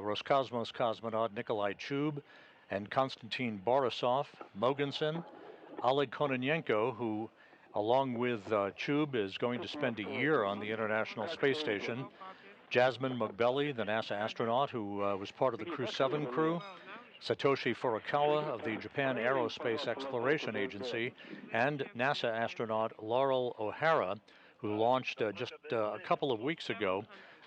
Roscosmos cosmonaut Nikolai Chub and Konstantin Borisov, Mogensen, Oleg Kononenko, who, along with Chub, is going to spend a year on the International Space Station, Jasmine Mugbeli, the NASA astronaut who was part of the Crew 7 crew, Satoshi Furukawa of the Japan Aerospace Exploration Agency, and NASA astronaut Laurel O'Hara, who launched just a couple of weeks ago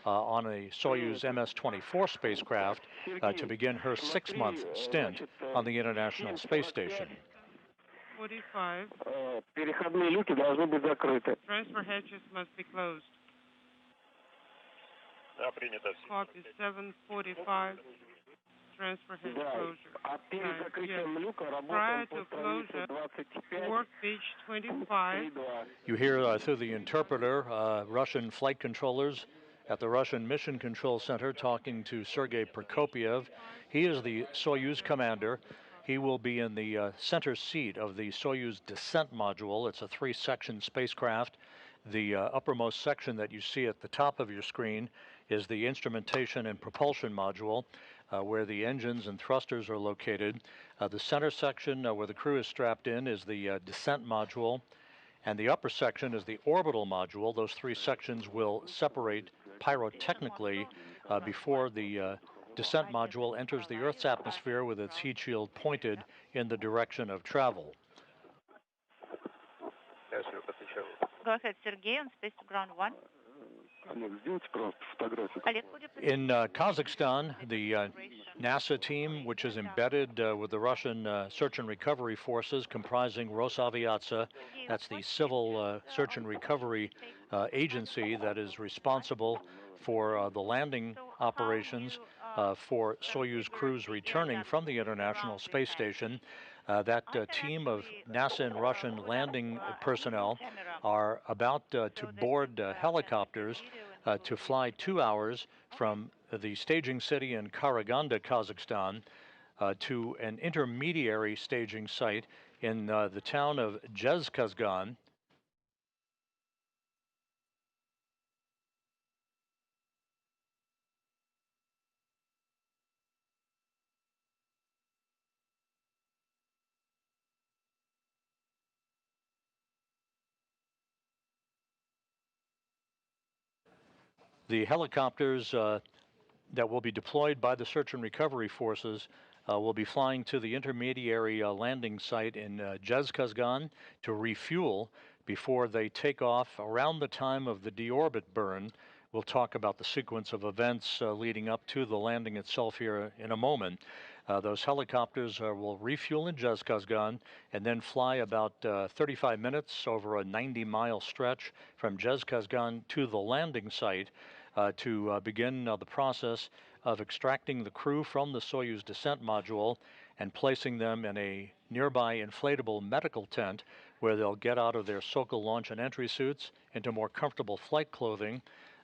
on a Soyuz MS-24 spacecraft to begin her 6-month stint on the International Space Station. 45. Переходные люки должны быть закрыты. Transfer hatches must be closed. Да, принято. Copy 745. Transfer hatch closure. А перед закрытием люка Prior работаем to по странице closure, 25. work page 25. You hear through the interpreter Russian flight controllers at the Russian Mission Control Center talking to Sergey Prokopyev. He is the Soyuz commander. He will be in the center seat of the Soyuz descent module. It's a 3-section spacecraft. The uppermost section that you see at the top of your screen is the instrumentation and propulsion module, where the engines and thrusters are located. The center section where the crew is strapped in is the descent module, and the upper section is the orbital module. Those 3 sections will separate pyrotechnically before the descent module enters the Earth's atmosphere with its heat shield pointed in the direction of travel. Go ahead, Sergey, on Space to Ground 1. In Kazakhstan, the NASA team, which is embedded with the Russian search and recovery forces comprising Rosaviatsa, that's the civil search and recovery agency that is responsible for the landing operations for Soyuz crews returning from the International Space Station. That team of NASA and Russian landing personnel are about to board helicopters to fly 2 hours from the staging city in Karaganda, Kazakhstan, to an intermediary staging site in the town of Jezkazgan. The helicopters that will be deployed by the search and recovery forces will be flying to the intermediary landing site in Jezkazgan to refuel before they take off around the time of the deorbit burn. We'll talk about the sequence of events leading up to the landing itself here in a moment. Those helicopters will refuel in Jezkazgan and then fly about 35 minutes over a 90-mile stretch from Jezkazgan to the landing site to begin the process of extracting the crew from the Soyuz descent module and placing them in a nearby inflatable medical tent where they'll get out of their Sokol launch and entry suits into more comfortable flight clothing,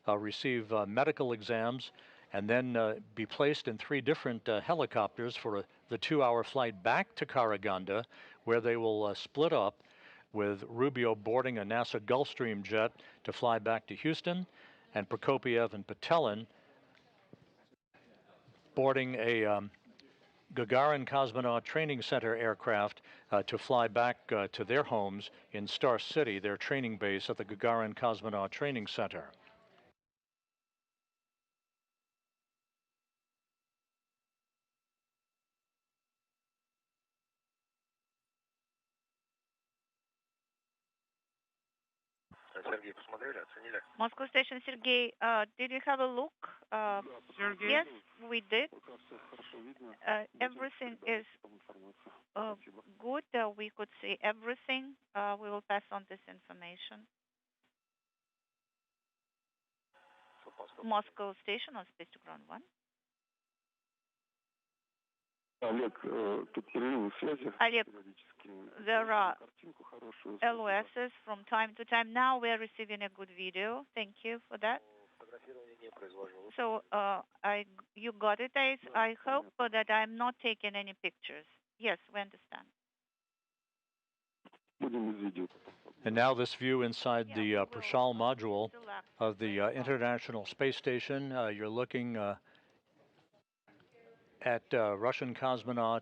receive medical exams, and then be placed in 3 different helicopters for the 2-hour flight back to Karaganda, where they will split up, with Rubio boarding a NASA Gulfstream jet to fly back to Houston, and Prokopyev and Petelin boarding a Gagarin Cosmonaut Training Center aircraft to fly back to their homes in Star City, their training base at the Gagarin Cosmonaut Training Center. Сергей, посмотрели, оценили? Moscow Station, Sergey, did you have a look? Sergey? Yes, we did. Everything is good. We could see everything. We will pass on this information. Moscow Station on Space to Ground 1. Олег, тут перерывы связи. Олег, there are LOSs from time to time. Now we are receiving a good video. Thank you for that. So you got it. I hope that I'm not taking any pictures. Yes, we understand. And now this view inside the Prashal module of the International Space Station. You're looking at Russian cosmonaut,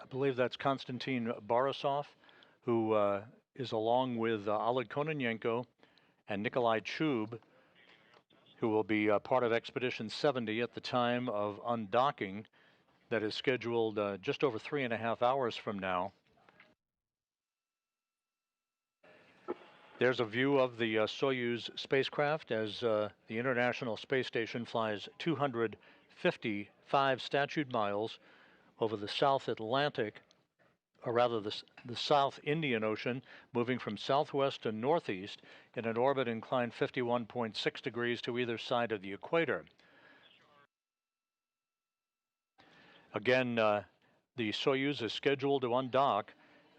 I believe that's Konstantin Borisov, who is along with Oleg Kononenko and Nikolai Chub, who will be part of Expedition 70 at the time of undocking that is scheduled just over 3.5 hours from now. There's a view of the Soyuz spacecraft as the International Space Station flies 255 statute miles over the South Atlantic, or rather the South Indian Ocean, moving from southwest to northeast in an orbit inclined 51.6 degrees to either side of the equator. Again, the Soyuz is scheduled to undock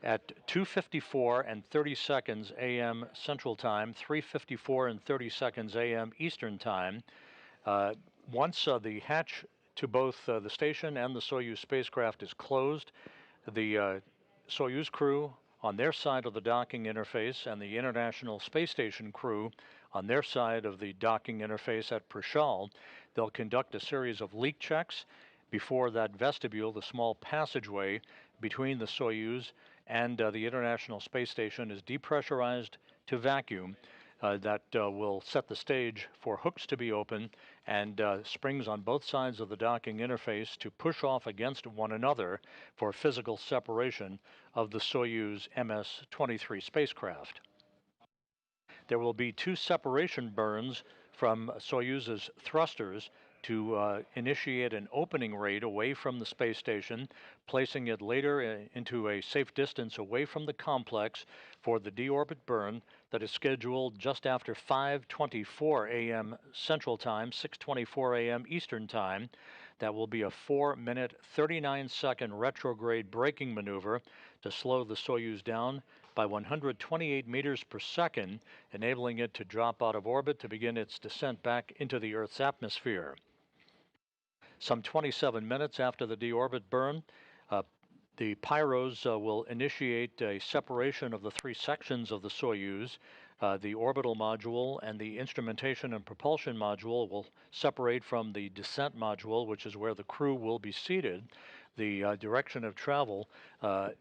at 2:54 and 30 seconds a.m. Central Time, 3:54 and 30 seconds a.m. Eastern Time. Once the hatch to both the station and the Soyuz spacecraft is closed, the Soyuz crew on their side of the docking interface and the International Space Station crew on their side of the docking interface at Prokopyev, they'll conduct a series of leak checks before that vestibule, the small passageway between the Soyuz and the International Space Station, is depressurized to vacuum. That will set the stage for hooks to be open and springs on both sides of the docking interface to push off against one another for physical separation of the Soyuz MS-23 spacecraft. There will be 2 separation burns from Soyuz's thrusters to initiate an opening rate away from the space station, placing it later into a safe distance away from the complex for the deorbit burn that is scheduled just after 5:24 a.m. Central Time, 6:24 a.m. Eastern Time. That will be a 4-minute, 39-second retrograde braking maneuver to slow the Soyuz down by 128 meters per second, enabling it to drop out of orbit to begin its descent back into the Earth's atmosphere. Some 27 minutes after the deorbit burn, the pyros will initiate a separation of the 3 sections of the Soyuz. The orbital module and the instrumentation and propulsion module will separate from the descent module, which is where the crew will be seated. The direction of travel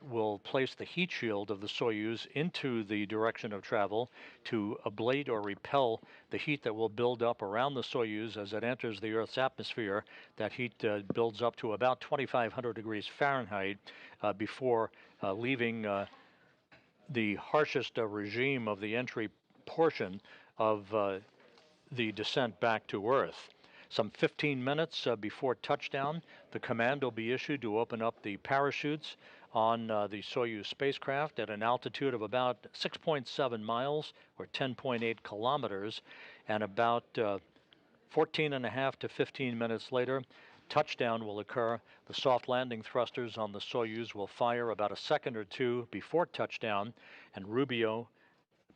will place the heat shield of the Soyuz into the direction of travel to ablate or repel the heat that will build up around the Soyuz as it enters the Earth's atmosphere. That heat builds up to about 2,500 degrees Fahrenheit before leaving the harshest regime of the entry portion of the descent back to Earth. Some 15 minutes before touchdown, the command will be issued to open up the parachutes on the Soyuz spacecraft at an altitude of about 6.7 miles or 10.8 kilometers, and about 14.5 to 15 minutes later, touchdown will occur. The soft landing thrusters on the Soyuz will fire about a second or two before touchdown, and Rubio,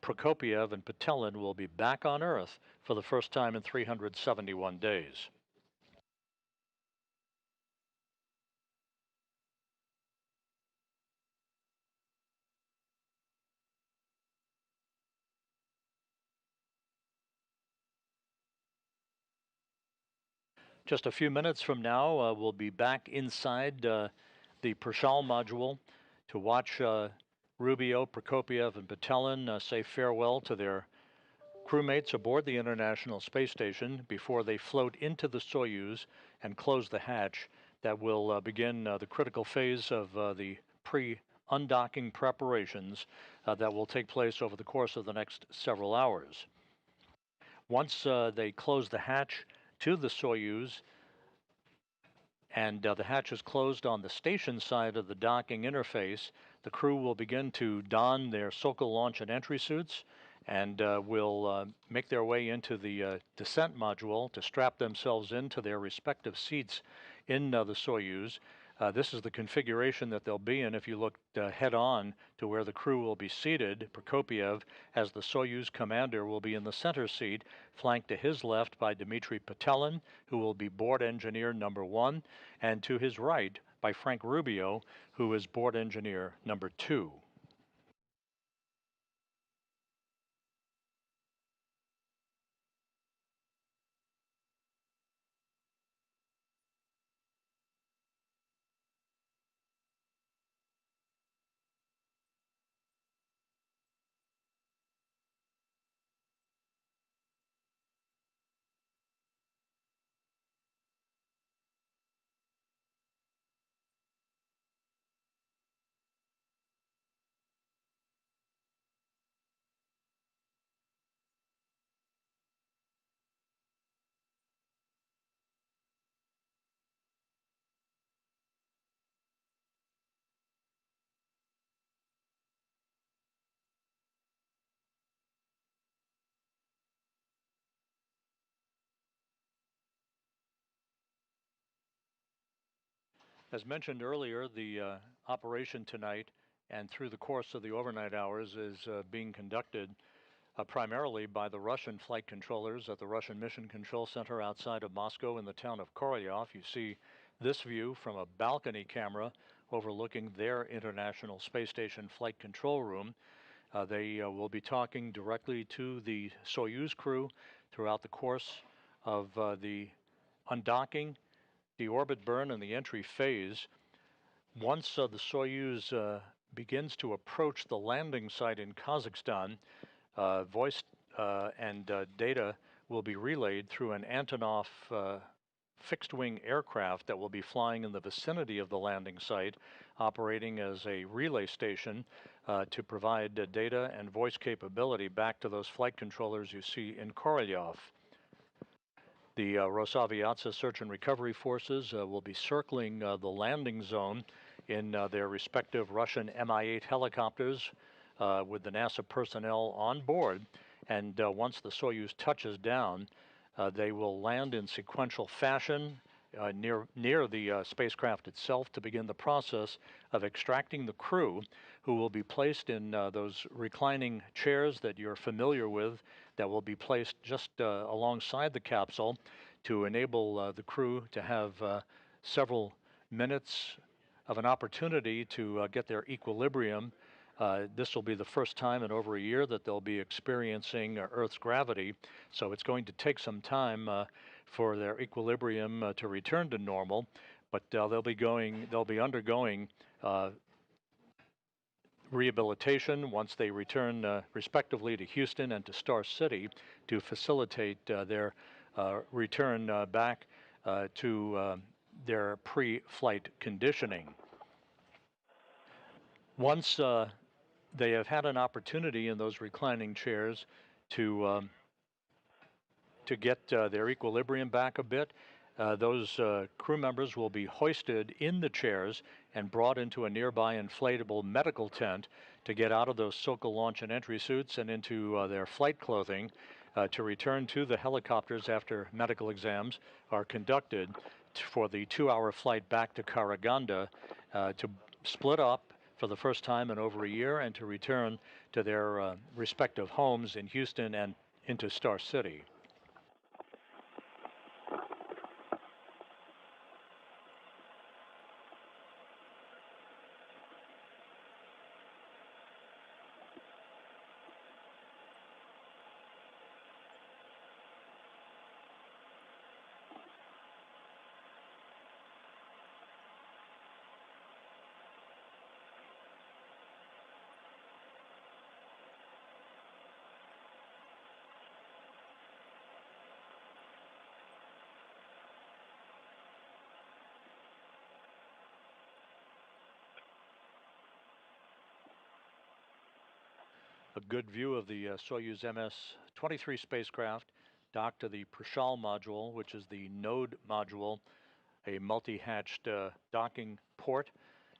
Prokopyev, and Petelinundocks will be back on Earth for the first time in 371 days. Just a few minutes from now, we'll be back inside the Prokopyev module to watch Rubio, Prokopyev, and Petelinundocks say farewell to their crewmates aboard the International Space Station before they float into the Soyuz and close the hatch that will begin the critical phase of the pre-undocking preparations that will take place over the course of the next several hours. Once they close the hatch to the Soyuz, and the hatch is closed on the station side of the docking interface, the crew will begin to don their Sokol launch and entry suits and will make their way into the descent module to strap themselves into their respective seats in the Soyuz. This is the configuration that they'll be in if you look head on to where the crew will be seated. Prokopyev, as the Soyuz commander, will be in the center seat, flanked to his left by Dmitry, who will be board engineer number 1, and to his right by Frank Rubio, who is board engineer number 2. As mentioned earlier, the operation tonight and through the course of the overnight hours is being conducted primarily by the Russian flight controllers at the Russian Mission Control Center outside of Moscow in the town of Korolyov. You see this view from a balcony camera overlooking their International Space Station flight control room. They will be talking directly to the Soyuz crew throughout the course of the undocking, the orbit burn, and the entry phase. Once the Soyuz begins to approach the landing site in Kazakhstan, voice and data will be relayed through an Antonov fixed-wing aircraft that will be flying in the vicinity of the landing site, operating as a relay station to provide data and voice capability back to those flight controllers you see in Korolyov. The Rosaviatsa search and recovery forces will be circling the landing zone in their respective Russian Mi-8 helicopters with the NASA personnel on board. And once the Soyuz touches down, they will land in sequential fashion near the spacecraft itself to begin the process of extracting the crew, who will be placed in those reclining chairs that you're familiar with, that will be placed just alongside the capsule to enable the crew to have several minutes of an opportunity to get their equilibrium. This will be the first time in over a year that they'll be experiencing Earth's gravity, so it's going to take some time for their equilibrium to return to normal, but they'll be undergoing rehabilitation once they return respectively to Houston and to Star City to facilitate their return back to their pre-flight conditioning. Once they have had an opportunity in those reclining chairs to get their equilibrium back a bit, those crew members will be hoisted in the chairs and brought into a nearby inflatable medical tent to get out of those Sokol launch and entry suits and into their flight clothing to return to the helicopters after medical exams are conducted for the 2-hour flight back to Karaganda to split up for the first time in over a year and to return to their respective homes in Houston and into Star City. A good view of the Soyuz MS-23 spacecraft docked to the Prishal module, which is the node module, a multi-hatched docking port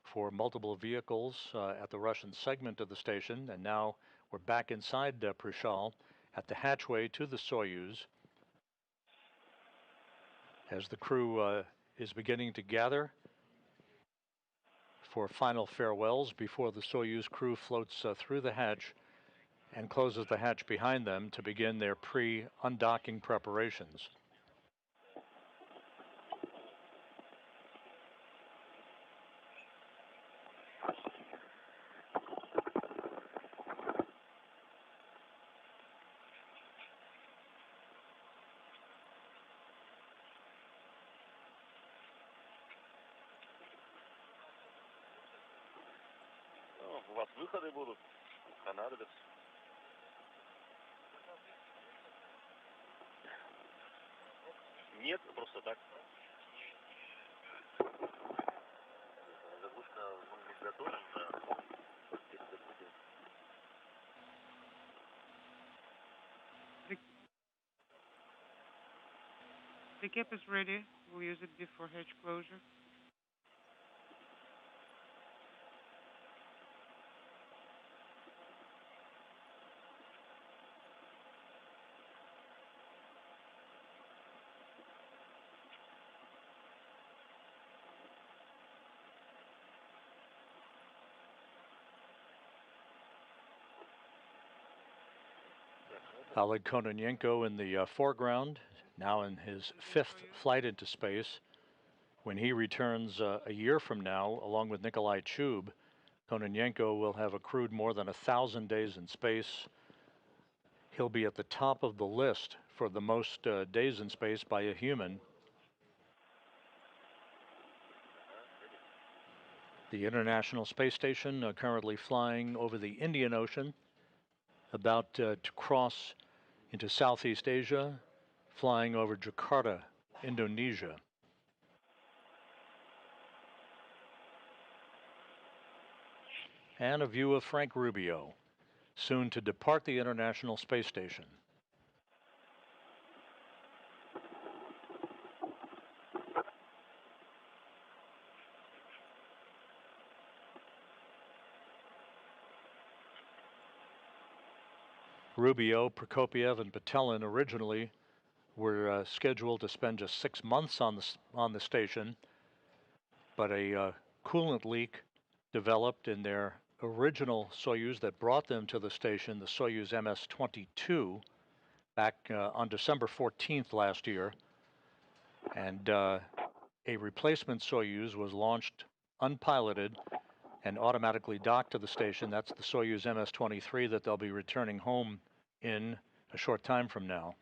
for multiple vehicles at the Russian segment of the station. And now we're back inside Prishal at the hatchway to the Soyuz as the crew is beginning to gather for final farewells before the Soyuz crew floats through the hatch and closes the hatch behind them to begin their pre-undocking preparations. У вас выходы будут, понадобятся. Нет, просто так. Заглушка, мы готовим, да. The cap is ready. We'll use it before hatch closure. Oleg Kononenko in the foreground, now in his 5th flight into space. When he returns a year from now, along with Nikolai Chub, Kononenko will have accrued more than 1,000 days in space. He'll be at the top of the list for the most days in space by a human. The International Space Station currently flying over the Indian Ocean, about to cross into Southeast Asia, flying over Jakarta, Indonesia. And a view of Frank Rubio, soon to depart the International Space Station. Rubio, Prokopyev, and Petelin originally were scheduled to spend just 6 months on the station, but a coolant leak developed in their original Soyuz that brought them to the station, the Soyuz MS-23, back on December 14th last year, and a replacement Soyuz was launched unpiloted and automatically docked to the station. That's the Soyuz MS-23 that they'll be returning home in a short time from now.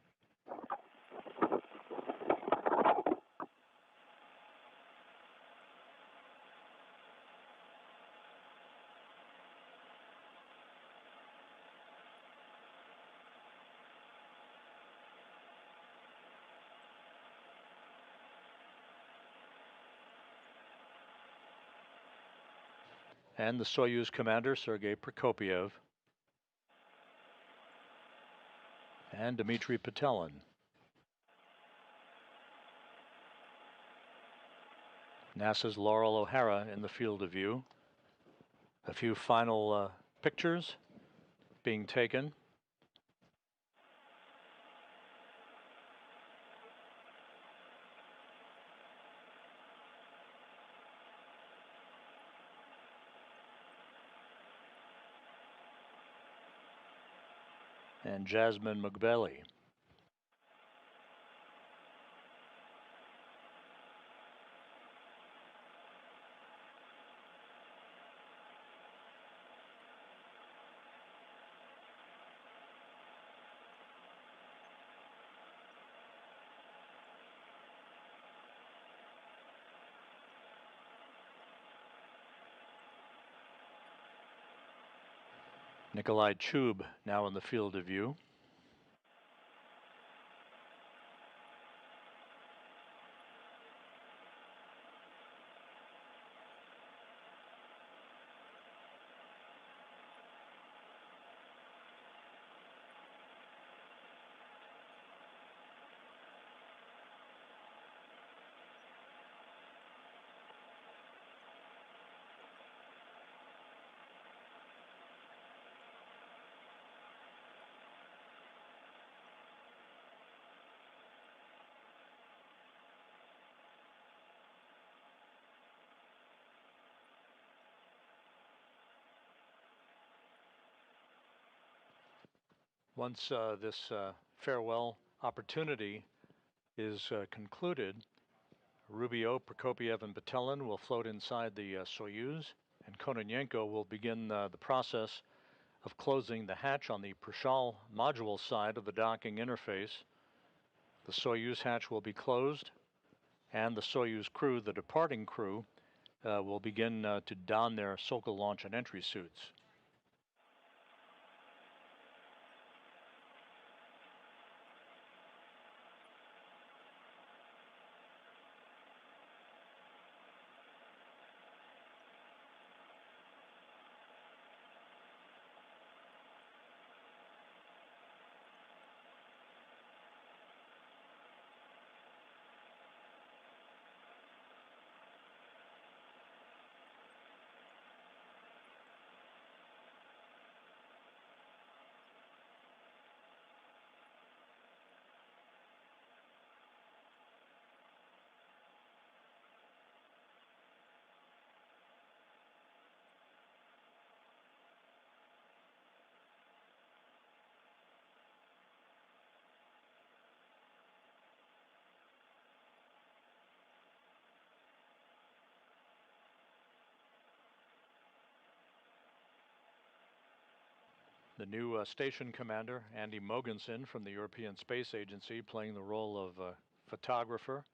And the Soyuz commander, Sergey Prokopyev, and Dmitry Petelin. NASA's Laurel O'Hara in the field of view. A few final pictures being taken. And Jasmine Mugbeli. Nikolai Chub now in the field of view. Once this farewell opportunity is concluded, Rubio, Prokopyev, and Petelin will float inside the Soyuz, and Kononenko will begin the process of closing the hatch on the Prashal module side of the docking interface. The Soyuz hatch will be closed, and the Soyuz crew, the departing crew, will begin to don their Sokol launch and entry suits. The new station commander, Andy Mogensen from the European Space Agency, playing the role of photographer.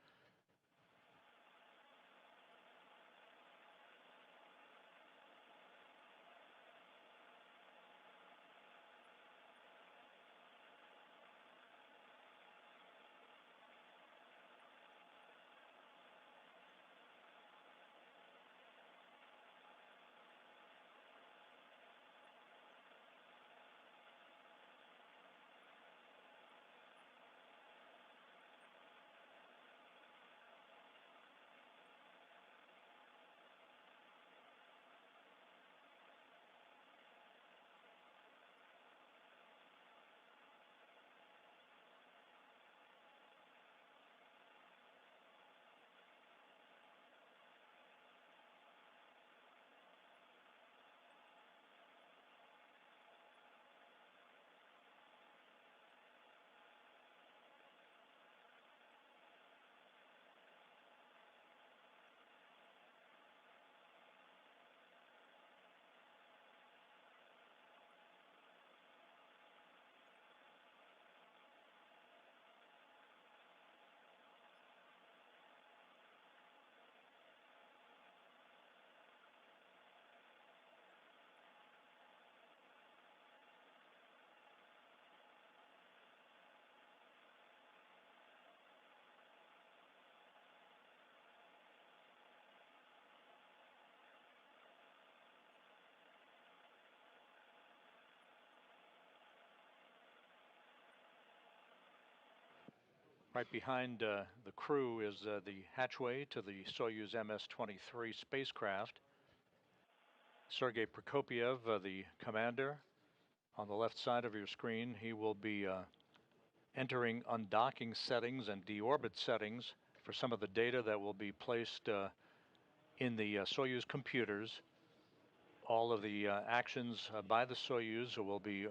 Right behind the crew is the hatchway to the Soyuz MS-23 spacecraft. Sergey Prokopyev, the commander, on the left side of your screen. He will be entering undocking settings and deorbit settings for some of the data that will be placed in the Soyuz computers. All of the actions by the Soyuz will be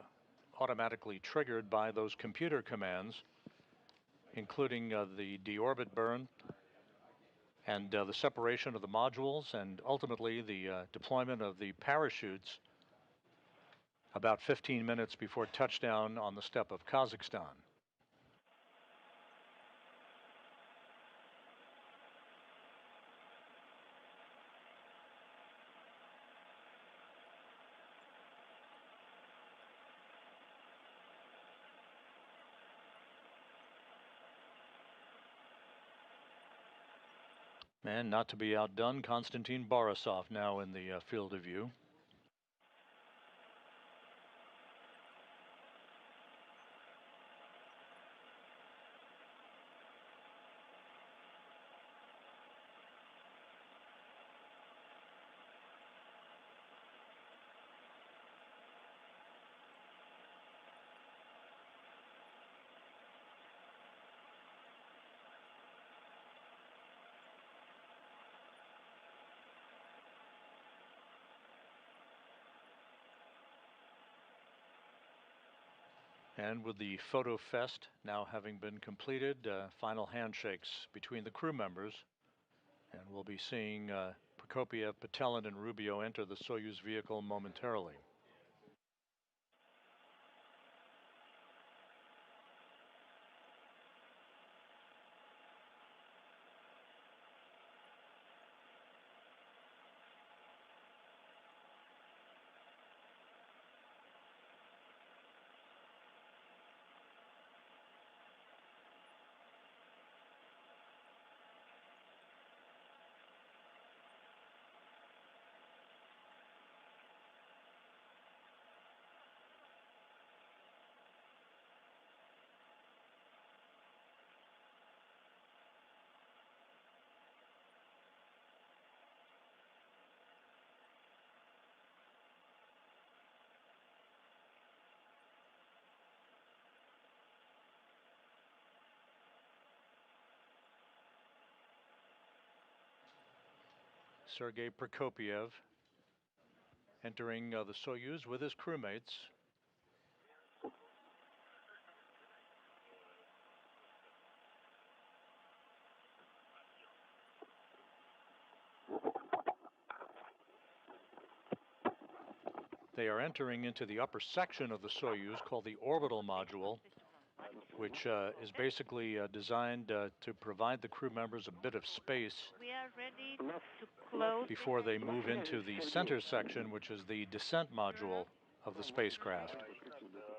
automatically triggered by those computer commands, including the deorbit burn and the separation of the modules, and ultimately the deployment of the parachutes about 15 minutes before touchdown on the steppe of Kazakhstan. And not to be outdone, Konstantin Borisov now in the field of view. And with the photo fest now having been completed, final handshakes between the crew members, and we'll be seeing Prokopyev, Petelinundocks, and Rubio enter the Soyuz vehicle momentarily. Sergey Prokopyev entering the Soyuz with his crewmates. They are entering into the upper section of the Soyuz called the orbital module, which is basically designed to provide the crew members a bit of space We are ready to close before they move into the center section, which is the descent module of the spacecraft.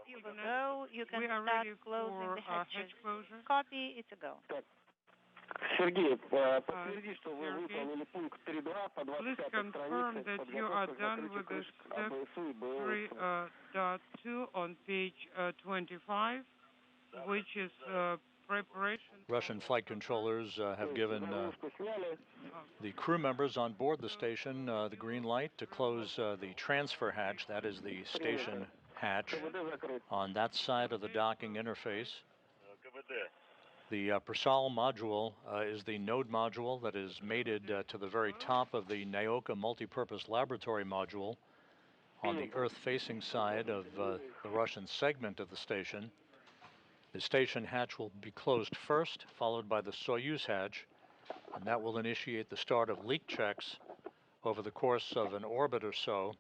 You will go. You can We are start ready closing for the hatches. hatch closure. Copy. It's a go. Сергей, подтверди, что вы Sergey, выполнили пункт 3.2 по please 25 confirm странице that you are подготовка к done закрытию with the крышек step АБСУ и БЛСУ. 3.2 on page 25, which is preparation. Russian flight controllers have given the crew members on board the station the green light to close the transfer hatch, that is the station hatch, on that side of the docking interface. The Prashal module is the node module that is mated to the very top of the Naoka multipurpose laboratory module on the Earth-facing side of the Russian segment of the station. The station hatch will be closed first, followed by the Soyuz hatch, and that will initiate the start of leak checks over the course of an orbit or so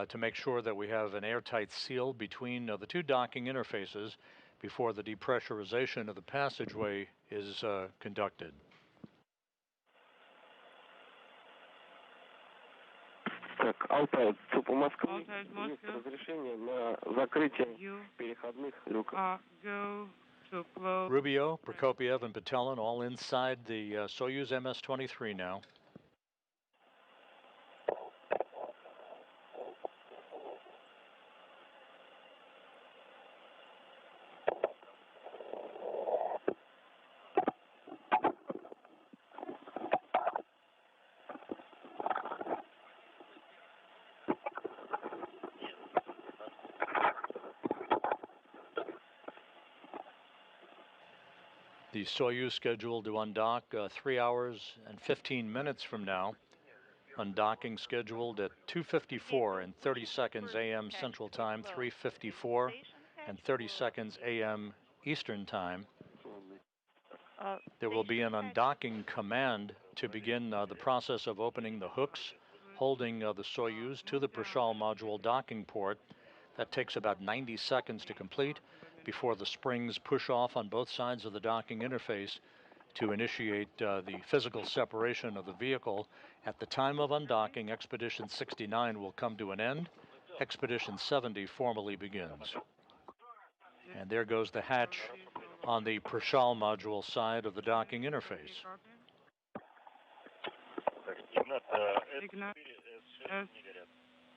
to make sure that we have an airtight seal between the two docking interfaces before the depressurization of the passageway is conducted. Так, Алтай, ЦУПу Москвы, Altai, есть Moscow. разрешение на закрытие You переходных люков. go to close. Rubio, Prokopyev, and Petelin all inside the Soyuz MS-23 now. The Soyuz scheduled to undock 3 hours and 15 minutes from now. Undocking scheduled at 2:54 and 30 seconds a.m. Central Time, 3:54 and 30 seconds a.m. Eastern Time. There will be an undocking command to begin the process of opening the hooks holding the Soyuz to the Prashal module docking port. That takes about 90 seconds to complete before the springs push off on both sides of the docking interface to initiate the physical separation of the vehicle. At the time of undocking, Expedition 69 will come to an end. Expedition 70 formally begins. And there goes the hatch on the Prashal module side of the docking interface. Ignat,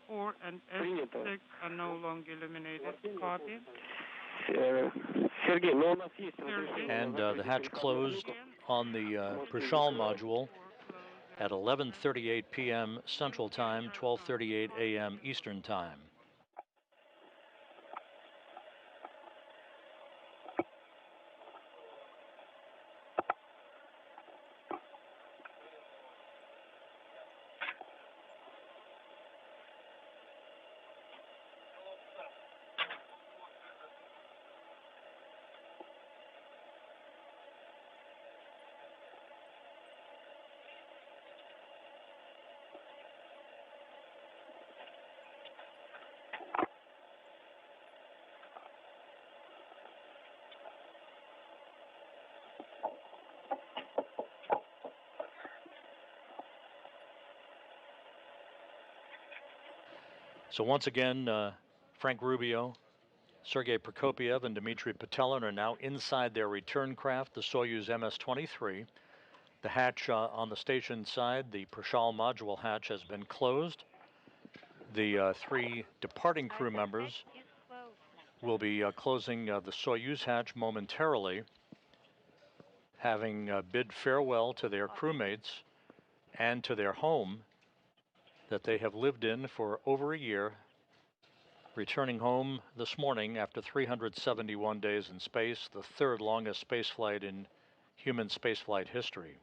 S4 and S6 are no longer illuminated. Copy. Сергей, но у нас есть разрешение. And the hatch closed on the Prashal module at 11:38 p.m. Central Time, 12:38 a.m. Eastern Time. So once again, Frank Rubio, Sergey Prokopyev, and Dmitry Petelin are now inside their return craft, the Soyuz MS-23. The hatch on the station side, the Prashal module hatch, has been closed. The three departing crew members will be closing the Soyuz hatch momentarily, having bid farewell to their crewmates and to their home that they have lived in for over a year, returning home this morning after 371 days in space, the third longest spaceflight in human spaceflight history.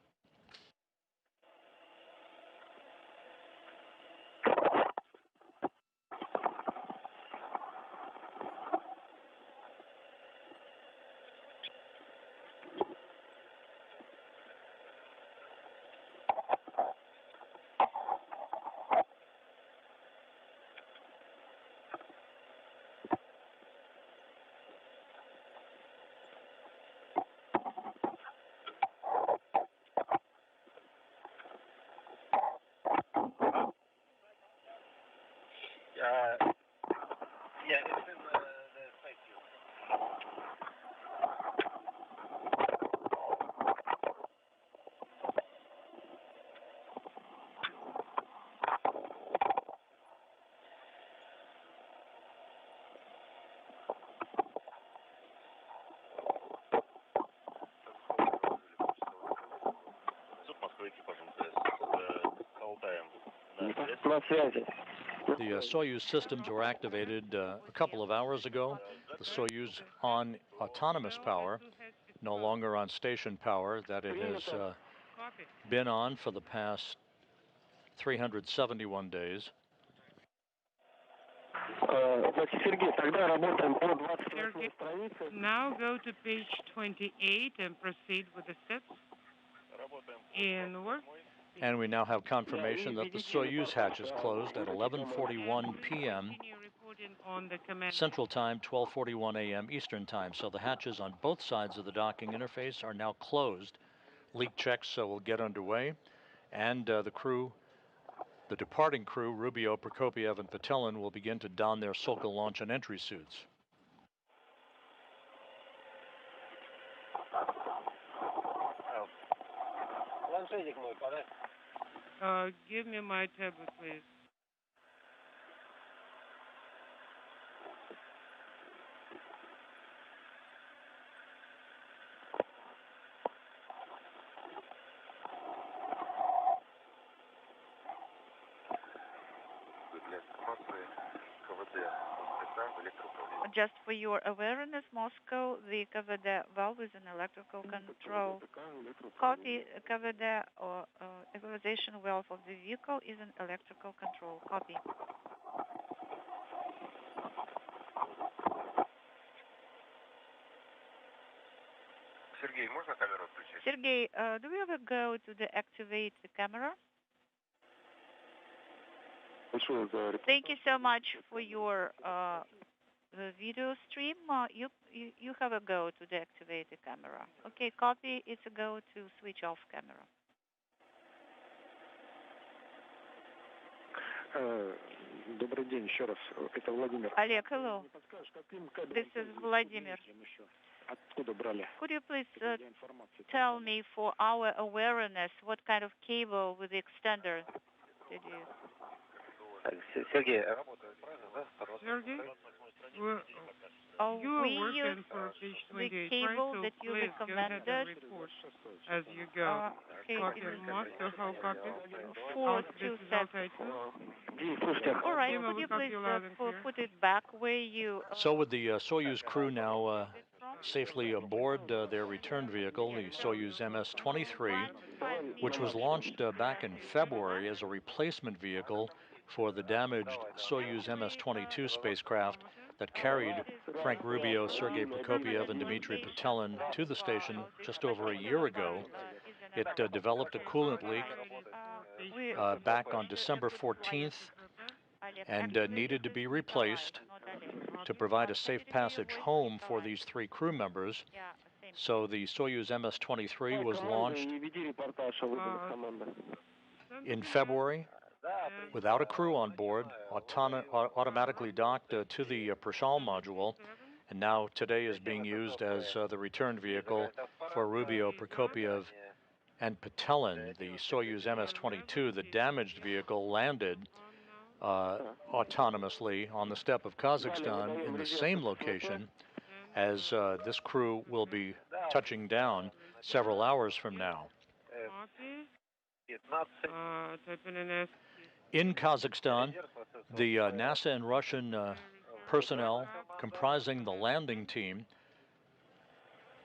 На связи. The Soyuz systems were activated a couple of hours ago. The Soyuz on autonomous power, no longer on station power, that it has Copy. been on for the past 371 days. Значит, Сергей, тогда работаем по 28 Sergey, странице. now go to page 28 and proceed with the steps in work. And we now have confirmation that the Soyuz hatch is closed at 11:41 p.m. Continue reporting on the command. Central Time, 12:41 a.m. Eastern Time. So the hatches on both sides of the docking interface are now closed. Leak checks will get underway, and the crew, the departing crew, Rubio, Prokopyev, and Petelin, will begin to don their Sokol launch and entry suits. Give me my tablet, please. Just for your awareness, Moscow, the KVD valve is an electrical control. Copy, KVD or equalization valve of the vehicle is an electrical control. Copy. Сергей, можно камеру включить? Sergey, do we ever go to the activate the camera? Большое за Thank you so much for your video stream. You have a go to deactivate the camera. Okay, copy. It's a go to switch off camera. Добрый день еще раз. Это Владимир. Олег, hello. Не подскажешь, каким кабелем This is Vladimir. еще? Откуда брали? Could you please Для информации. tell me for our awareness what kind of cable with the extender did you use? Сергей, работает правильно, да? Sergey, you Oh, are we use working for page the 28, cable right? So that you please go ahead and recommended. report as you go. Okay, Copy it is Moscow, how copy? 4 This 2 is sets. Altai 2. Дим, слушайте, All right, Dima, could we you copy please you loud and clear. put it back where you So with the Soyuz crew now safely aboard their return vehicle, the Soyuz MS-23, which was launched back in February as a replacement vehicle for the damaged Soyuz MS-22 spacecraft that carried Frank Rubio, Sergey Prokopyev, and Dmitry Petelin to the station just over a year ago. It developed a coolant leak back on December 14th and needed to be replaced to provide a safe passage home for these three crew members. So the Soyuz MS-23 was launched не веди репортаж о выборах команды. in February without a crew on board, automatically docked to the Prashal module, and now today is being used as the return vehicle for Rubio, Prokopyev, and Petelin. The Soyuz MS-22, the damaged vehicle, landed autonomously on the steppe of Kazakhstan in the same location as this crew will be touching down several hours from now. Typing in S. In Kazakhstan, the NASA and Russian personnel comprising the landing team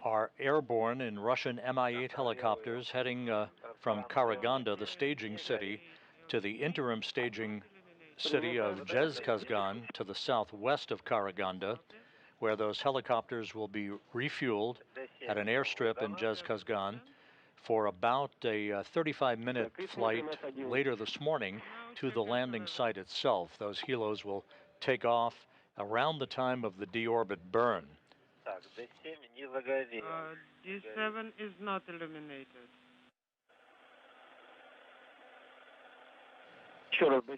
are airborne in Russian Mi-8 helicopters heading from Karaganda, the staging city, to the interim staging city of Zhezkazgan to the southwest of Karaganda, where those helicopters will be refueled at an airstrip in Zhezkazgan for about a 35-minute flight later this morning to the landing site itself. Those helos will take off around the time of the deorbit burn. D7 is not illuminated.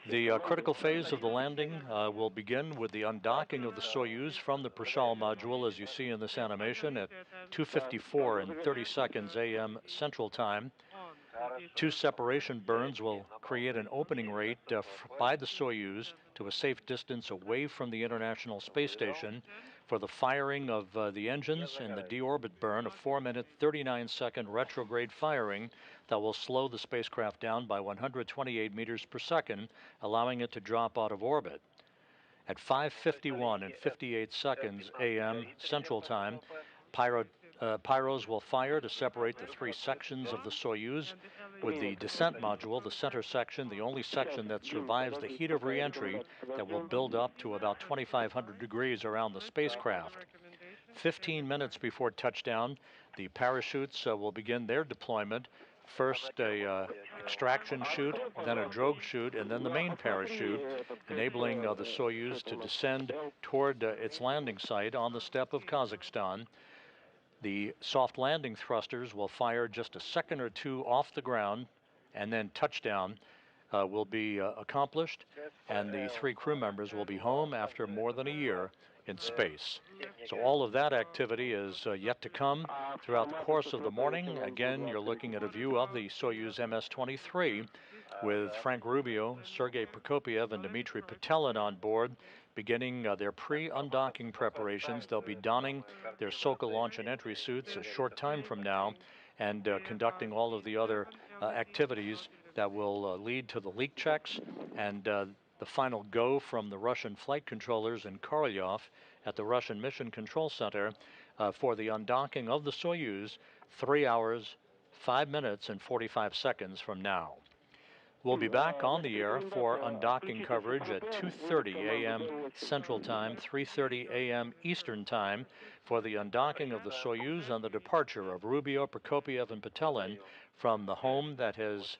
The critical phase of the landing will begin with the undocking of the Soyuz from the Prashal module, as you see in this animation, at 2:54 and 30 seconds a.m. Central Time. Two separation burns will create an opening rate by the Soyuz to a safe distance away from the International Space Station for the firing of the engines and the deorbit burn, a 4-minute, 39-second retrograde firing that will slow the spacecraft down by 128 meters per second, allowing it to drop out of orbit. At 5:51 and 58 seconds a.m. Central Time, pyros will fire to separate the three sections of the Soyuz, with the descent module, the center section, the only section that survives the heat of reentry that will build up to about 2,500 degrees around the spacecraft. 15 minutes before touchdown, the parachutes will begin their deployment. First a extraction chute, then a drogue chute, and then the main parachute, enabling the Soyuz to descend toward its landing site on the steppe of Kazakhstan. The soft landing thrusters will fire just a second or two off the ground, and then touchdown will be accomplished, and the three crew members will be home after more than a year in space. So all of that activity is yet to come throughout the course of the morning. Again, you're looking at a view of the Soyuz MS-23 with Frank Rubio, Sergey Prokopyev, and Dmitry Petelin on board, beginning their pre-undocking preparations. They'll be donning their Sokol launch and entry suits a short time from now and conducting all of the other activities that will lead to the leak checks and the final go from the Russian flight controllers in Korolyov at the Russian Mission Control Center for the undocking of the Soyuz 3 hours, 5 minutes, and 45 seconds from now. We'll be back on the air for undocking coverage at 2:30 a.m. Central Time, 3:30 a.m. Eastern Time for the undocking of the Soyuz and the departure of Rubio, Prokopyev, and Petelin from the home that has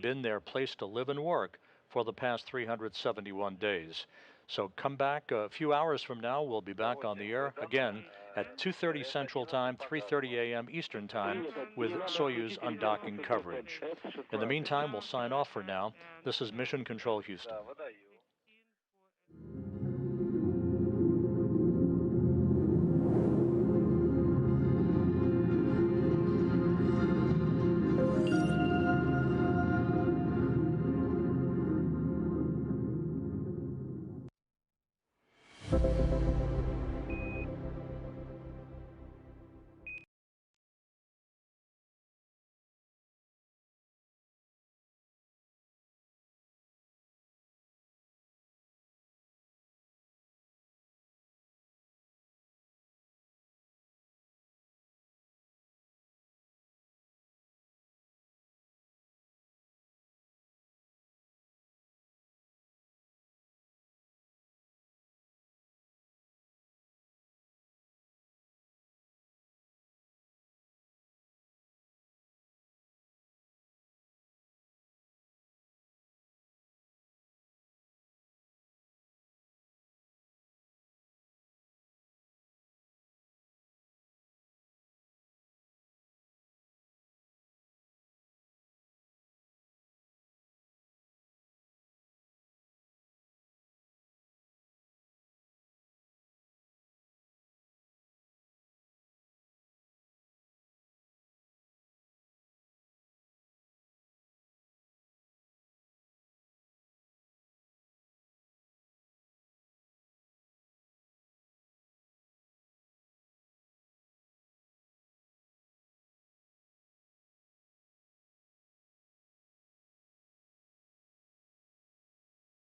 been their place to live and work for the past 371 days. So come back a few hours from now. We'll be back on the air again at 2:30 Central Time, 3:30 a.m. Eastern Time with Soyuz undocking coverage. In the meantime, we'll sign off for now. This is Mission Control Houston.